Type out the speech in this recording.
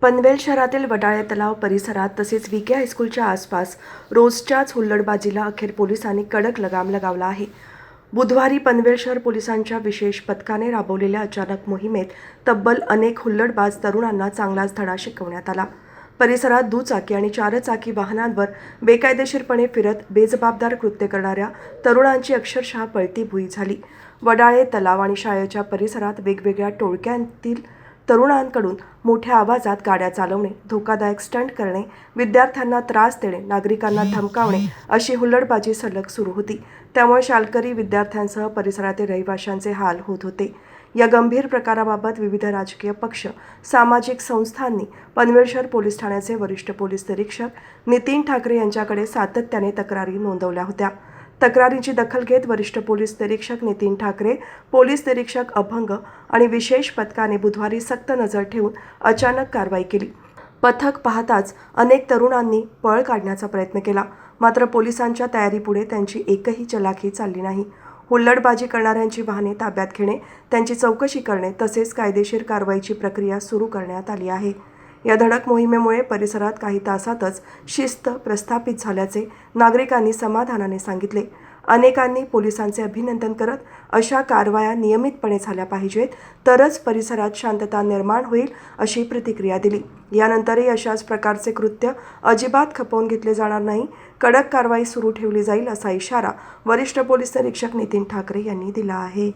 पनवेल शहरातील वडाळे तलाव परिसरात तसेच विके हायस्कूलच्या आसपास रोजच्याच हुल्लडबाजीला अखेर पोलिसांनी कडक लगाम लगावला आहे. बुधवारी पनवेल शहर पोलिसांच्या विशेष पथकाने राबवलेल्या अचानक मोहिमेत तब्बल अनेक हुल्लडबाज तरुणांना चांगलाच धडा शिकवण्यात आला. परिसरात दुचाकी आणि चारचाकी वाहनांवर बेकायदेशीरपणे फिरत बेजबाबदार कृत्य करणाऱ्या तरुणांची अक्षरशः पळती भुई झाली. वडाळे तलाव आणि शाळेच्या परिसरात वेगवेगळ्या टोळक्यांतील तरुणांकडून मोठ्या आवाजात गाड्या चालवणे, धोकादायक स्टंट करणे, विद्यार्थ्यांना त्रास देणे, नागरिकांना धमकावणे अशी हुल्लडबाजी सलग सुरू होती. त्यामुळे शाळकरी विद्यार्थ्यांसह परिसरातील रहिवाशांचे हाल होत होते. या गंभीर प्रकाराबाबत विविध राजकीय पक्ष, सामाजिक संस्थांनी पनवेल शहर पोलीस ठाण्याचे वरिष्ठ पोलीस निरीक्षक नितीन ठाकरे यांच्याकडे सातत्याने तक्रारी नोंदवल्या होत्या. तक्रारींची दखल घेत वरिष्ठ पोलीस निरीक्षक नितीन ठाकरे, पोलीस निरीक्षक अभंग आणि विशेष पथकाने बुधवारी सक्त नजर ठेवून अचानक कारवाई केली. पथक पाहताच अनेक तरुणांनी पळ काढण्याचा प्रयत्न केला, मात्र पोलिसांच्या तयारीपुढे त्यांची एकही चलाखी चालली नाही. हुल्लडबाजी करणाऱ्यांची वाहने ताब्यात घेणे, त्यांची चौकशी करणे तसेच कायदेशीर कारवाईची प्रक्रिया सुरू करण्यात आली आहे. या धडक मोहिमेमुळे परिसरात काही तासातच शिस्त प्रस्थापित झाल्याचे नागरिकांनी समाधानाने सांगितले. अनेकांनी पोलिसांचे अभिनंदन करत अशा कारवाया नियमितपणे झाल्या पाहिजेत, तरच परिसरात शांतता निर्माण होईल अशी प्रतिक्रिया दिली. यानंतरही अशाच प्रकारचे कृत्य अजिबात खपवून घेतले जाणार नाही, कडक कारवाई सुरू ठेवली जाईल असा इशारा वरिष्ठ पोलीस निरीक्षक नितीन ठाकरे यांनी दिला आहे.